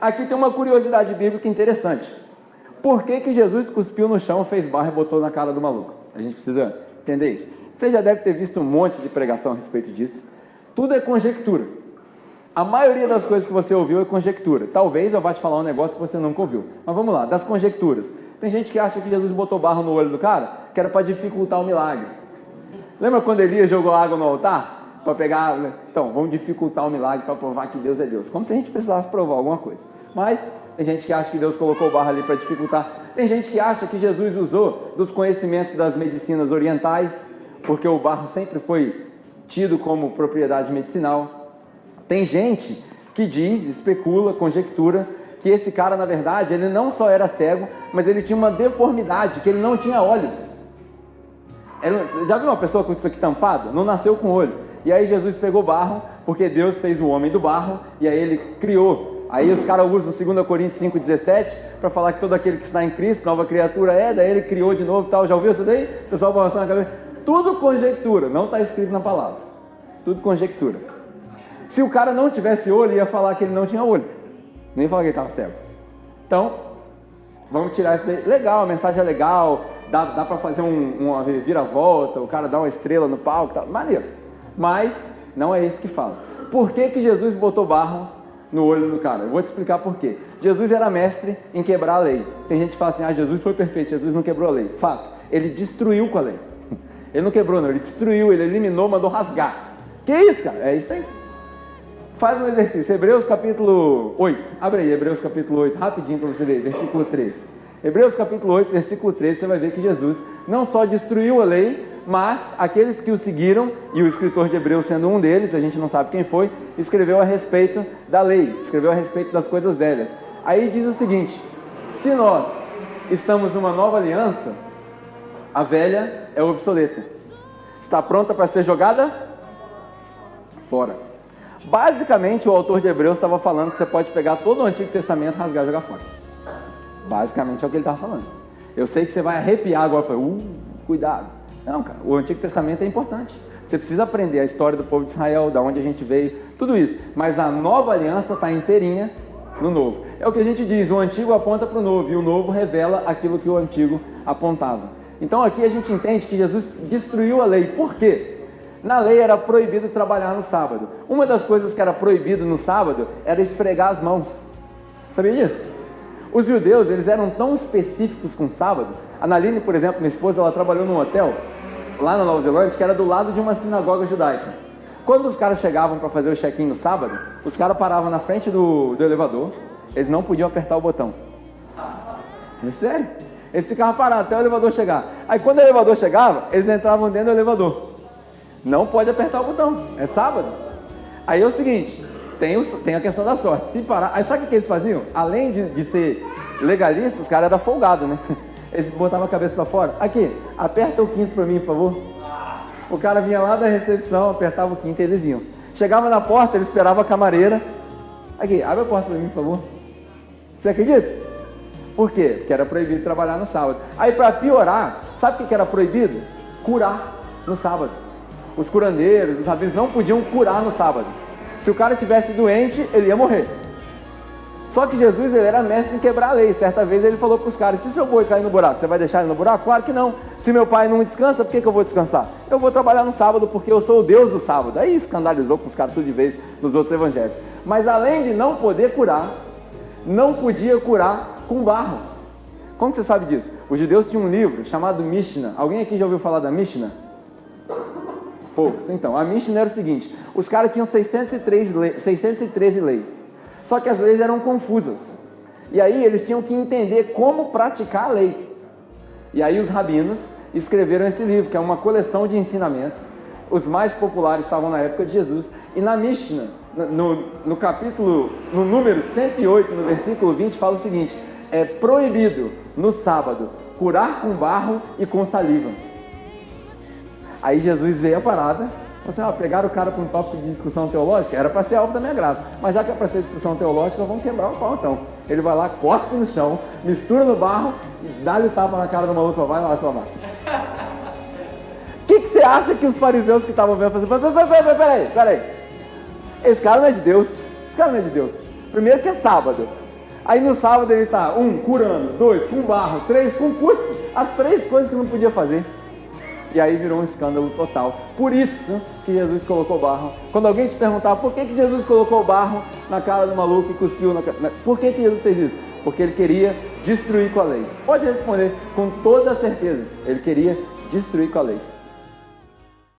Aqui tem uma curiosidade bíblica interessante. Por que que Jesus cuspiu no chão, fez barro e botou na cara do maluco? A gente precisa entender isso. Você já deve ter visto um monte de pregação a respeito disso. Tudo é conjectura. A maioria das coisas que você ouviu é conjectura. Talvez eu vá te falar um negócio que você nunca ouviu. Mas vamos lá, das conjecturas. Tem gente que acha que Jesus botou barro no olho do cara, que era para dificultar o milagre. Lembra quando Elias jogou água no altar? Para pegar... Então, vamos dificultar o milagre para provar que Deus é Deus. Como se a gente precisasse provar alguma coisa. Mas tem gente que acha que Deus colocou o barro ali para dificultar. Tem gente que acha que Jesus usou dos conhecimentos das medicinas orientais, porque o barro sempre foi tido como propriedade medicinal. Tem gente que diz, especula, conjectura, que esse cara, na verdade, ele não só era cego, mas ele tinha uma deformidade, que ele não tinha olhos. Já viu uma pessoa com isso aqui tampado? Não nasceu com olho. E aí Jesus pegou barro, porque Deus fez o homem do barro, e aí ele criou. Aí os caras usam 2 Coríntios 5,17 para falar que todo aquele que está em Cristo, nova criatura é, daí ele criou de novo e tal. Já ouviu isso daí? O pessoal balançando a cabeça. Tudo conjectura, não está escrito na palavra. Tudo conjectura. Se o cara não tivesse olho, ia falar que ele não tinha olho. Nem falar que ele estava cego. Então, vamos tirar isso daí. Legal, a mensagem é legal, dá para fazer uma viravolta, o cara dá uma estrela no palco, tá, maneiro. Mas não é isso que fala. Por que que Jesus botou barro no olho do cara? Eu vou te explicar por quê. Jesus era mestre em quebrar a lei. Tem gente que fala assim, Jesus foi perfeito, Jesus não quebrou a lei. Fato, ele destruiu com a lei. Ele não quebrou não, ele destruiu, ele eliminou, mandou rasgar. Que isso, cara? É isso aí. Faz um exercício, Hebreus capítulo 8, abre aí, Hebreus capítulo 8, rapidinho para você ver, versículo 13. Hebreus capítulo 8, versículo 13, você vai ver que Jesus não só destruiu a lei, mas aqueles que o seguiram, e o escritor de Hebreus sendo um deles, a gente não sabe quem foi, escreveu a respeito da lei, escreveu a respeito das coisas velhas. Aí diz o seguinte, se nós estamos numa nova aliança, a velha é obsoleta, está pronta para ser jogada fora. Basicamente, o autor de Hebreus estava falando que você pode pegar todo o Antigo Testamento, rasgar e jogar fora. Basicamente é o que ele estava falando. Eu sei que você vai arrepiar agora, cuidado. Não, cara, o Antigo Testamento é importante. Você precisa aprender a história do povo de Israel, da onde a gente veio, tudo isso. Mas a nova aliança está inteirinha no novo. É o que a gente diz, o antigo aponta para o novo, e o novo revela aquilo que o antigo apontava. Então aqui a gente entende que Jesus destruiu a lei. Por quê? Na lei era proibido trabalhar no sábado. Uma das coisas que era proibido no sábado era esfregar as mãos. Sabia disso? Os judeus, eles eram tão específicos com o sábado. A Naline, por exemplo, minha esposa, ela trabalhou num hotel, lá na Nova Zelândia, que era do lado de uma sinagoga judaica. Quando os caras chegavam para fazer o check-in no sábado, os caras paravam na frente do elevador, eles não podiam apertar o botão. É sério? Eles ficavam parados até o elevador chegar. Aí quando o elevador chegava, eles entravam dentro do elevador. Não pode apertar o botão, é sábado. Aí é o seguinte, tem a questão da sorte. Se parar, aí sabe o que eles faziam? Além de ser legalistas, os caras eram folgados, né? Eles botavam a cabeça para fora. Aqui, aperta o quinto para mim, por favor. O cara vinha lá da recepção, apertava o quinto e eles iam. Chegava na porta, ele esperava a camareira. Aqui, abre a porta para mim, por favor. Você acredita? Por quê? Porque era proibido trabalhar no sábado. Aí para piorar, sabe o que era proibido? Curar no sábado. Os curandeiros, os rabinos não podiam curar no sábado. Se o cara estivesse doente, ele ia morrer. Só que Jesus, ele era mestre em quebrar a lei. Certa vez ele falou para os caras, se seu boi cair no buraco, você vai deixar ele no buraco? Claro que não. Se meu pai não descansa, por que eu vou descansar? Eu vou trabalhar no sábado porque eu sou o Deus do sábado. Aí escandalizou com os caras tudo de vez nos outros evangelhos. Mas além de não poder curar, não podia curar com barro. Como você sabe disso? Os judeus tinham um livro chamado Mishnah. Alguém aqui já ouviu falar da Mishnah? Poucos. Então, a Mishnah era o seguinte, os caras tinham 613 leis, só que as leis eram confusas, e aí eles tinham que entender como praticar a lei, e aí os rabinos escreveram esse livro, que é uma coleção de ensinamentos, os mais populares estavam na época de Jesus, e na Mishnah, no capítulo, no número 108, no versículo 20, fala o seguinte, é proibido no sábado curar com barro e com saliva. Aí Jesus veio a parada, falou assim, pegaram o cara com um tópico de discussão teológica, era para ser alvo da minha graça, mas já que é para ser discussão teológica, vamos quebrar o pau então. Ele vai lá, cospe no chão, mistura no barro, dá-lhe tapa na cara do maluco, vai lá, sua vaca. O que você acha que os fariseus que estavam vendo falaram? Peraí, esse cara não é de Deus, Primeiro que é sábado, Aí no sábado ele está, 1, curando, 2, com barro, 3, com cuspe, as 3 coisas que não podia fazer. E aí virou um escândalo total. Por isso que Jesus colocou barro. Quando alguém te perguntar por que Jesus colocou barro na cara do maluco e cuspiu na cara... Por que Jesus fez isso? Porque ele queria destruir com a lei. Pode responder com toda certeza. Ele queria destruir com a lei.